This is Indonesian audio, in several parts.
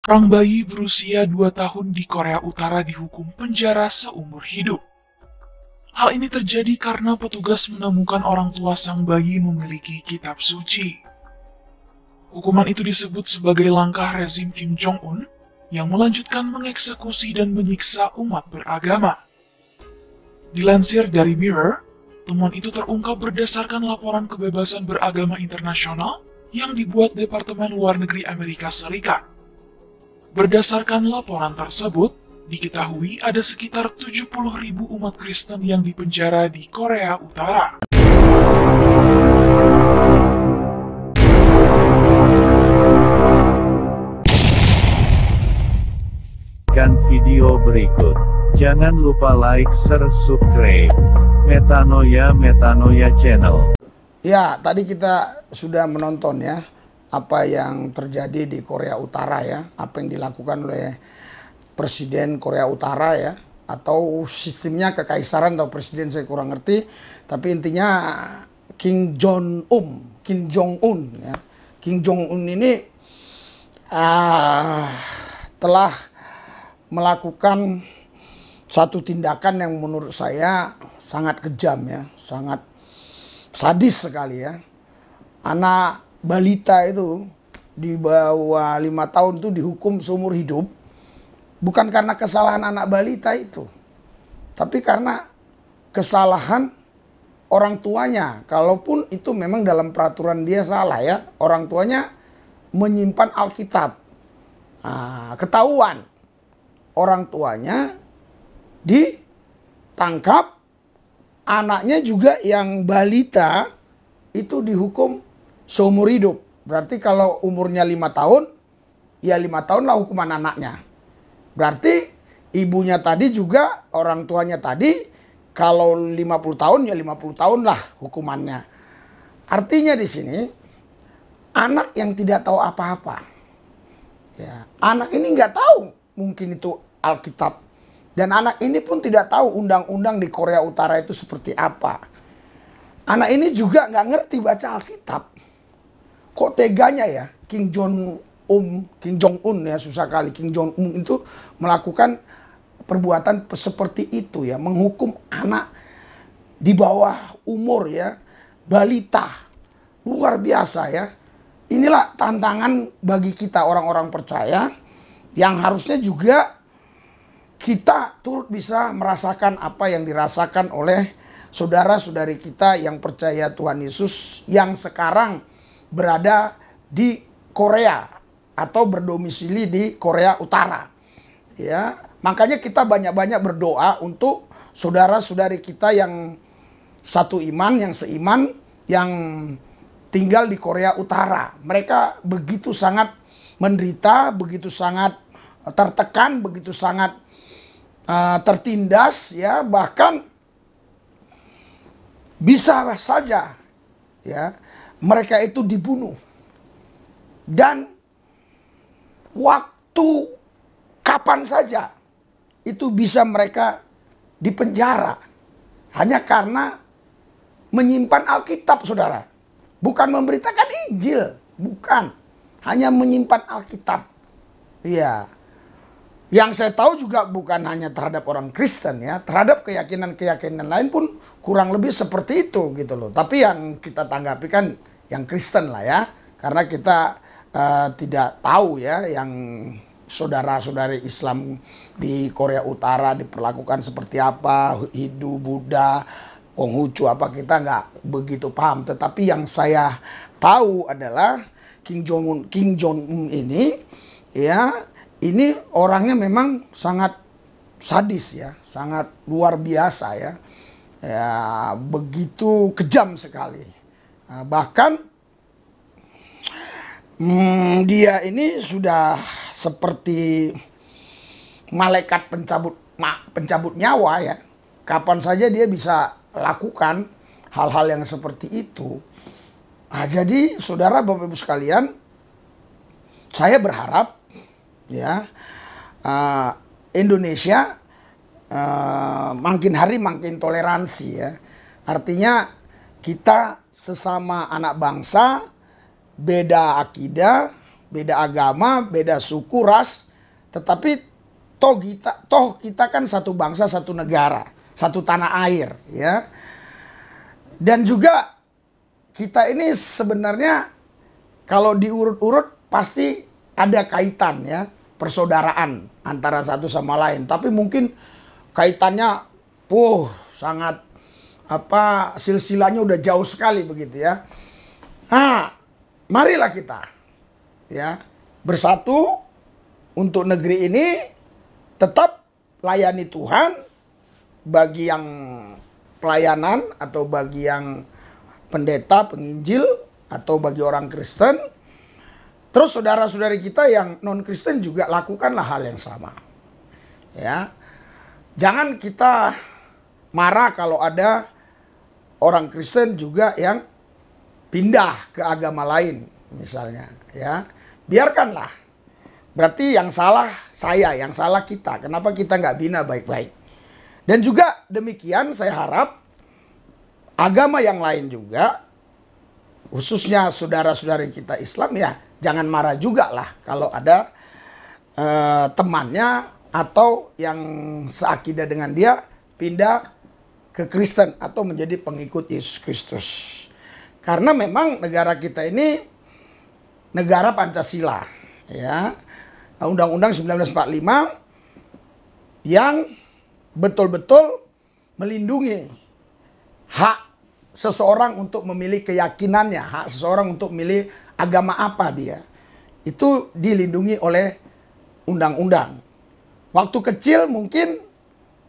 Seorang bayi berusia 2 tahun di Korea Utara dihukum penjara seumur hidup. Hal ini terjadi karena petugas menemukan orang tua sang bayi memiliki kitab suci. Hukuman itu disebut sebagai langkah rezim Kim Jong-un yang melanjutkan mengeksekusi dan menyiksa umat beragama. Dilansir dari Mirror, temuan itu terungkap berdasarkan laporan kebebasan beragama internasional yang dibuat Departemen Luar Negeri Amerika Serikat. Berdasarkan laporan tersebut, diketahui ada sekitar 70.000 umat Kristen yang dipenjara di Korea Utara. Video berikut. Jangan lupa like, share, subscribe. Metanoia Channel. Ya, tadi kita sudah menonton ya apa yang terjadi di Korea Utara ya, apa yang dilakukan oleh Presiden Korea Utara ya, atau sistemnya kekaisaran atau presiden saya kurang ngerti, tapi intinya Kim Jong-un ya. Kim Jong-un ini telah melakukan satu tindakan yang menurut saya sangat kejam ya, sangat sadis sekali ya. Anak balita itu di bawah 5 tahun itu dihukum seumur hidup, bukan karena kesalahan anak balita itu, tapi karena kesalahan orang tuanya. Kalaupun itu memang dalam peraturan dia salah ya, orang tuanya menyimpan Alkitab. Ketahuan orang tuanya ditangkap, anaknya juga yang balita itu dihukum seumur hidup. Berarti kalau umurnya 5 tahun, ya 5 tahun lah hukuman anaknya. Berarti ibunya tadi juga, orang tuanya tadi, kalau 50 tahun ya 50 tahun lah hukumannya. Artinya di sini, anak yang tidak tahu apa-apa. Ya, anak ini nggak tahu mungkin itu Alkitab. Dan anak ini pun tidak tahu undang-undang di Korea Utara itu seperti apa. Anak ini juga nggak ngerti baca Alkitab. Kok teganya ya Kim Jong-un ya, susah kali, Kim Jong-un itu melakukan perbuatan seperti itu ya, menghukum anak di bawah umur ya, balita. Luar biasa ya. Inilah tantangan bagi kita orang-orang percaya yang harusnya juga kita turut bisa merasakan apa yang dirasakan oleh saudara-saudari kita yang percaya Tuhan Yesus yang sekarang berada di Korea atau berdomisili di Korea Utara. Ya, makanya kita banyak-banyak berdoa untuk saudara-saudari kita yang satu iman, yang seiman, yang tinggal di Korea Utara. Mereka begitu sangat menderita, begitu sangat tertekan, begitu sangat tertindas ya, bahkan bisa saja ya mereka itu dibunuh. Dan waktu kapan saja itu bisa mereka dipenjara hanya karena menyimpan Alkitab, saudara. Bukan memberitakan Injil, bukan. Hanya menyimpan Alkitab. Iya. Yang saya tahu juga bukan hanya terhadap orang Kristen ya, terhadap keyakinan-keyakinan lain pun kurang lebih seperti itu gitu loh. Tapi yang kita tanggapi kan yang Kristen lah ya, karena kita tidak tahu ya yang saudara-saudari Islam di Korea Utara diperlakukan seperti apa, Hindu, Buddha, Konghucu apa, kita nggak begitu paham. Tetapi yang saya tahu adalah Kim Jong-un ini ya, ini orangnya memang sangat sadis ya, sangat luar biasa ya. Ya, begitu kejam sekali. Bahkan dia ini sudah seperti malaikat pencabut nyawa ya. Kapan saja dia bisa lakukan hal-hal yang seperti itu. Jadi saudara, Bapak Ibu sekalian, saya berharap ya Indonesia makin hari makin toleransi ya. Artinya kita sesama anak bangsa, beda akidah, beda agama, beda suku, ras, tetapi toh kita kan satu bangsa, satu negara, satu tanah air, ya. Dan juga kita ini sebenarnya kalau diurut-urut pasti ada kaitan, ya, persaudaraan antara satu sama lain. Tapi mungkin kaitannya, sangat silsilahnya udah jauh sekali begitu, ya. Nah, marilah kita, ya, bersatu untuk negeri ini, tetap layani Tuhan bagi yang pelayanan atau bagi yang pendeta, penginjil, atau bagi orang Kristen. Terus saudara-saudari kita yang non-Kristen juga lakukanlah hal yang sama. Ya. Jangan kita marah kalau ada orang Kristen juga yang pindah ke agama lain misalnya, ya. Biarkanlah. Berarti yang salah saya, yang salah kita. Kenapa kita nggak bina baik-baik? Dan juga demikian saya harap agama yang lain juga, khususnya saudara-saudari kita Islam, ya jangan marah juga lah kalau ada temannya atau yang seakidah dengan dia pindah ke Kristen atau menjadi pengikut Yesus Kristus. Karena memang negara kita ini negara Pancasila, ya. Undang-Undang 1945 yang betul-betul melindungi hak seseorang untuk memilih keyakinannya, hak seseorang untuk memilih agama apa dia. Itu dilindungi oleh undang-undang. Waktu kecil mungkin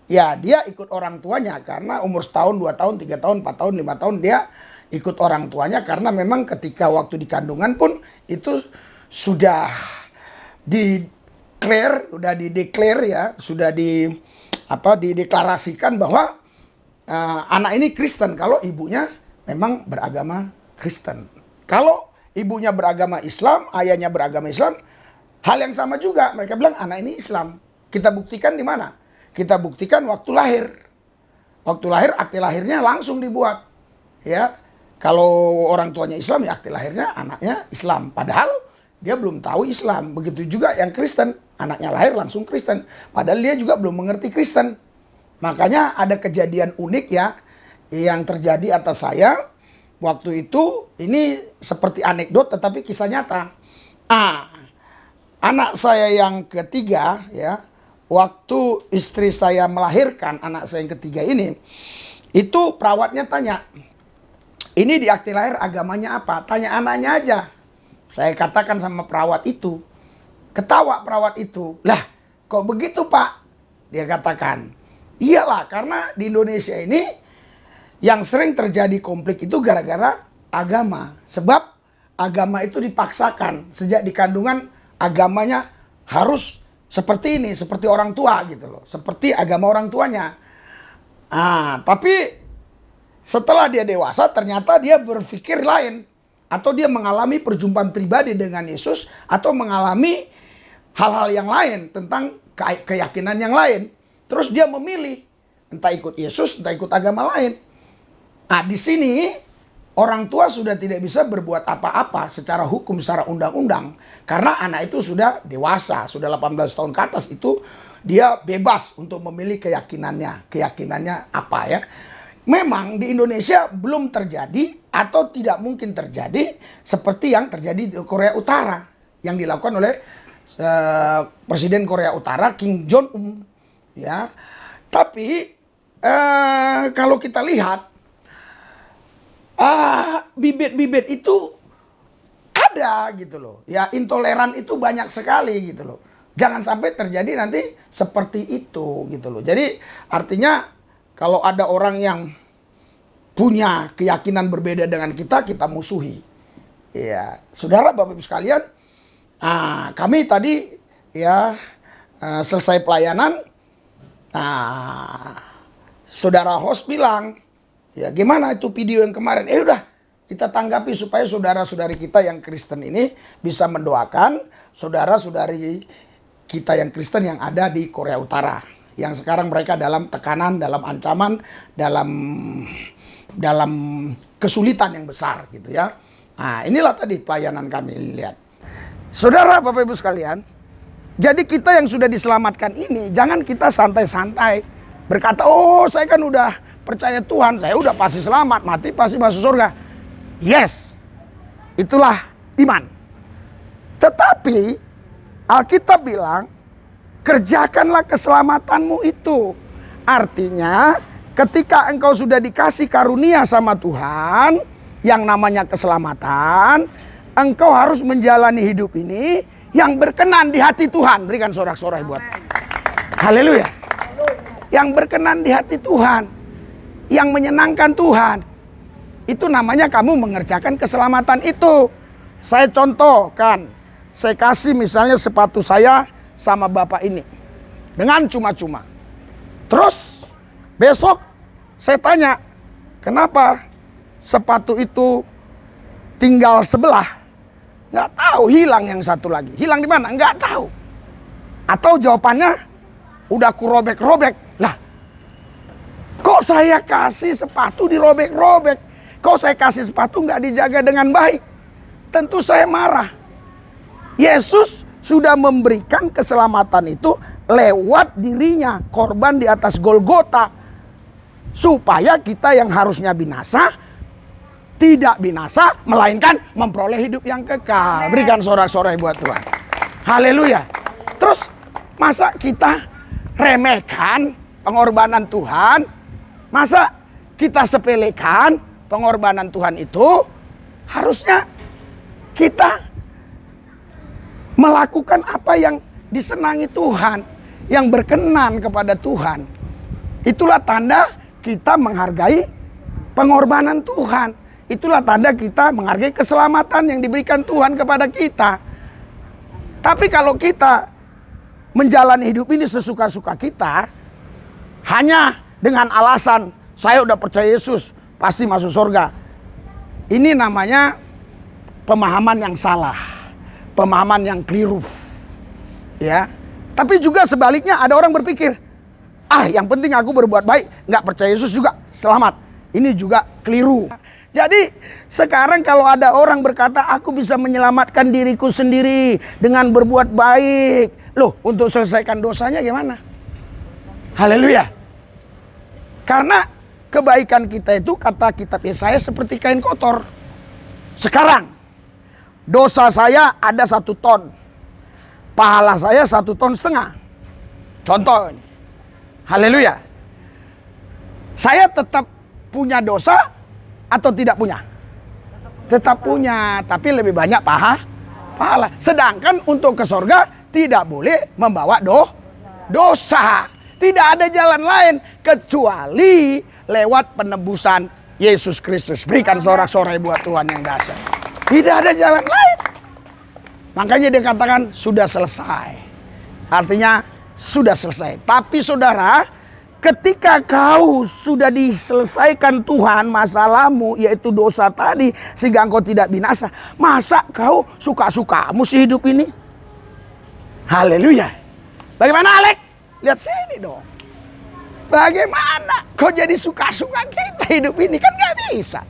ya dia ikut orang tuanya karena umur setahun, 2 tahun, 3 tahun, 4 tahun, 5 tahun dia ikut orang tuanya karena memang ketika waktu di kandungan pun itu sudah dideklar ya, sudah dideklarasikan bahwa anak ini Kristen kalau ibunya memang beragama Kristen. Kalau ibunya beragama Islam, ayahnya beragama Islam, hal yang sama juga. Mereka bilang anak ini Islam. Kita buktikan di mana? Kita buktikan waktu lahir. Waktu lahir akte lahirnya langsung dibuat. Ya, kalau orang tuanya Islam ya akte lahirnya anaknya Islam. Padahal dia belum tahu Islam. Begitu juga yang Kristen, anaknya lahir langsung Kristen. Padahal dia juga belum mengerti Kristen. Makanya ada kejadian unik ya yang terjadi atas saya waktu itu. Ini seperti anekdot tetapi kisah nyata. Anak saya yang ketiga ya, waktu istri saya melahirkan anak saya yang ketiga ini, itu perawatnya tanya, ini di akte lahir agamanya apa? Tanya anaknya aja. Saya katakan sama perawat itu, ketawa perawat itu. Lah, kok begitu Pak? Dia katakan, iyalah karena di Indonesia ini yang sering terjadi konflik itu gara-gara agama. Sebab agama itu dipaksakan. Sejak di kandungan agamanya harus seperti ini, seperti orang tua gitu loh. Seperti agama orang tuanya. Tapi setelah dia dewasa ternyata dia berpikir lain. Atau dia mengalami perjumpaan pribadi dengan Yesus. Atau mengalami hal-hal yang lain tentang keyakinan yang lain. Terus dia memilih entah ikut Yesus, entah ikut agama lain. Di sini orang tua sudah tidak bisa berbuat apa-apa secara hukum, secara undang-undang. Karena anak itu sudah dewasa, sudah 18 tahun ke atas, itu dia bebas untuk memilih keyakinannya. Keyakinannya apa ya. Memang di Indonesia belum terjadi atau tidak mungkin terjadi seperti yang terjadi di Korea Utara. Yang dilakukan oleh Presiden Korea Utara, Kim Jong-un. Ya. Tapi kalau kita lihat, bibit-bibit itu ada gitu loh. Ya, intoleran itu banyak sekali gitu loh. Jangan sampai terjadi nanti seperti itu gitu loh. Jadi artinya kalau ada orang yang punya keyakinan berbeda dengan kita, kita musuhi. Ya, saudara Bapak Ibu sekalian, kami tadi ya selesai pelayanan, saudara host bilang, ya gimana itu video yang kemarin? Udah kita tanggapi supaya saudara-saudari kita yang Kristen ini bisa mendoakan saudara-saudari kita yang Kristen yang ada di Korea Utara. Yang sekarang mereka dalam tekanan, dalam ancaman, dalam kesulitan yang besar gitu ya. Inilah tadi pelayanan kami lihat. Saudara, Bapak Ibu sekalian, jadi kita yang sudah diselamatkan ini, jangan kita santai-santai berkata, oh saya kan udah percaya Tuhan, saya udah pasti selamat, mati pasti masuk surga. Yes, itulah iman. Tetapi Alkitab bilang, kerjakanlah keselamatanmu itu. Artinya, ketika engkau sudah dikasih karunia sama Tuhan, yang namanya keselamatan, engkau harus menjalani hidup ini yang berkenan di hati Tuhan. Berikan sorak-sorai buat. Haleluya. Yang berkenan di hati Tuhan, yang menyenangkan Tuhan. Itu namanya kamu mengerjakan keselamatan itu. Saya contohkan, saya kasih misalnya sepatu saya sama bapak ini dengan cuma-cuma. Terus besok saya tanya, kenapa sepatu itu tinggal sebelah? Nggak tahu, hilang yang satu lagi. Hilang di mana? Nggak tahu. Atau jawabannya udah ku robek-robek. Lah, kok saya kasih sepatu dirobek-robek? Kok saya kasih sepatu nggak dijaga dengan baik? Tentu saya marah. Yesus sudah memberikan keselamatan itu lewat dirinya, korban di atas Golgota, supaya kita yang harusnya binasa tidak binasa, melainkan memperoleh hidup yang kekal. Berikan sorak-sorai buat Tuhan. Haleluya. Terus masa kita remehkan pengorbanan Tuhan? Masa kita sepelekan pengorbanan Tuhan itu? Harusnya kita melakukan apa yang disenangi Tuhan, yang berkenan kepada Tuhan. Itulah tanda kita menghargai pengorbanan Tuhan. Itulah tanda kita menghargai keselamatan yang diberikan Tuhan kepada kita. Tapi kalau kita menjalani hidup ini sesuka-suka kita, hanya dengan alasan saya udah percaya Yesus, pasti masuk surga. Ini namanya pemahaman yang salah, pemahaman yang keliru. Ya. Tapi juga sebaliknya ada orang berpikir, yang penting aku berbuat baik, nggak percaya Yesus juga selamat. Ini juga keliru. Jadi sekarang kalau ada orang berkata aku bisa menyelamatkan diriku sendiri dengan berbuat baik. Loh, untuk selesaikan dosanya gimana? Haleluya. Karena kebaikan kita itu kata kitab Yesaya seperti kain kotor. Sekarang dosa saya ada 1 ton. Pahala saya 1,5 ton. Contoh ini. Haleluya. Saya tetap punya dosa atau tidak punya? Tetap punya, tapi lebih banyak pahala. Sedangkan untuk ke surga tidak boleh membawa dosa. Tidak ada jalan lain kecuali lewat penebusan Yesus Kristus. Berikan sorak-sorai buat Tuhan yang dahsyat. Tidak ada jalan lain. Makanya dia katakan sudah selesai. Artinya sudah selesai. Tapi saudara, ketika kau sudah diselesaikan Tuhan masalahmu, yaitu dosa tadi, sehingga engkau tidak binasa, masa kau suka-suka mesti hidup ini? Haleluya. Bagaimana, Alek? Lihat sini dong. Bagaimana kau jadi suka-suka kita hidup ini? Kan gak bisa.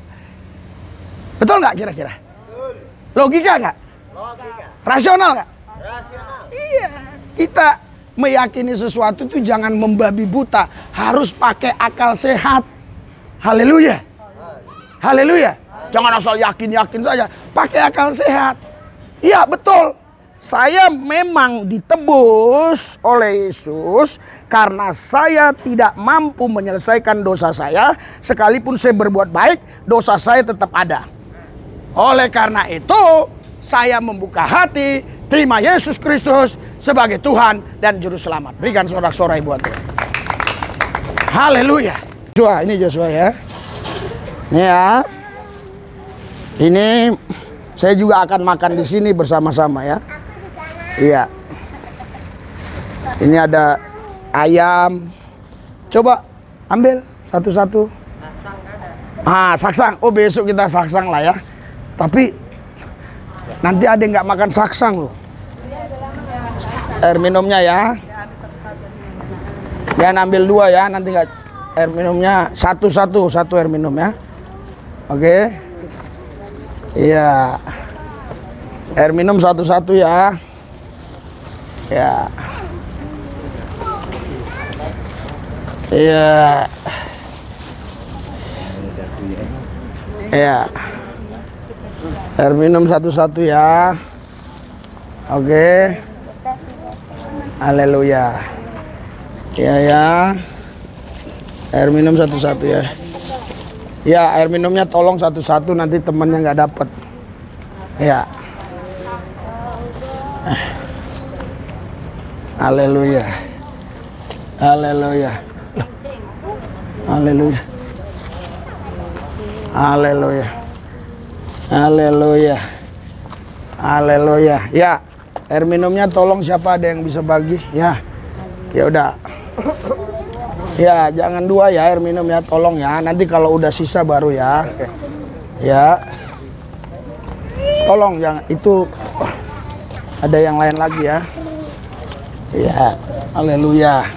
Betul gak kira-kira? Logika gak? Logika. Rasional gak? Rasional. Iya. Kita meyakini sesuatu itu jangan membabi buta, harus pakai akal sehat. Haleluya. Haleluya. Jangan asal yakin-yakin saja, pakai akal sehat. Iya, betul. Saya memang ditebus oleh Yesus karena saya tidak mampu menyelesaikan dosa saya. Sekalipun saya berbuat baik, dosa saya tetap ada. Oleh karena itu, saya membuka hati, terima Yesus Kristus sebagai Tuhan dan Juru Selamat. Berikan sorak-sorai buat Tuhan. Haleluya. Joshua, ini Joshua ya. Ini ya. Ini saya juga akan makan di sini bersama-sama ya. Iya. Ini ada ayam. Coba ambil satu-satu. Saksang. Oh, besok kita saksang lah ya. Tapi nanti ada yang nggak makan saksang loh. Air minumnya ya. Jangan ambil 2 ya, nanti nggak. Air minumnya satu air minum ya. Oke. Iya. Air minum satu-satu ya. Ya. Iya. Ya. Air minum satu-satu ya. Oke. Haleluya. Ya ya. Air minum satu-satu ya. Ya, air minumnya tolong satu-satu, nanti temennya nggak dapet. Ya. Haleluya. Haleluya. Haleluya. Haleluya. Haleluya. Haleluya. Ya, air minumnya tolong siapa ada yang bisa bagi? Ya. Ya udah. Ya, jangan dua ya air minum ya, tolong ya. Nanti kalau udah sisa baru ya. Ya. Tolong jangan itu ada yang lain lagi ya. Ya. Haleluya.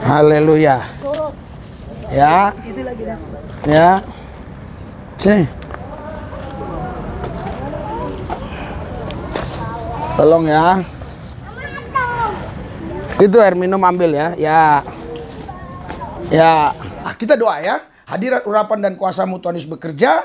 Haleluya. Ya. Ya. Sini. Tolong ya. Itu air minum ambil ya. Ya. Ya. Nah, kita doa ya. Hadirat urapan dan kuasa-Mu Tuhan Yesus bekerja.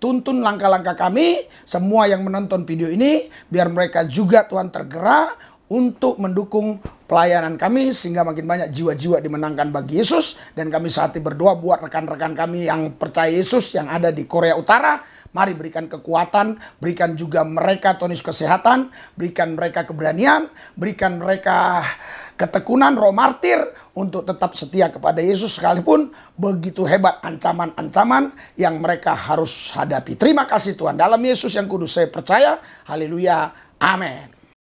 Tuntun langkah-langkah kami. Semua yang menonton video ini. Biar mereka juga Tuhan tergerak untuk mendukung pelayanan kami. Sehingga makin banyak jiwa-jiwa dimenangkan bagi Yesus. Dan kami saat ini berdoa buat rekan-rekan kami yang percaya Yesus yang ada di Korea Utara. Mari berikan kekuatan, berikan juga mereka Tuhan Yesus kesehatan, berikan mereka keberanian, berikan mereka ketekunan, roh martir untuk tetap setia kepada Yesus sekalipun begitu hebat ancaman-ancaman yang mereka harus hadapi. Terima kasih Tuhan. Dalam Yesus yang kudus saya percaya. Haleluya. Amin.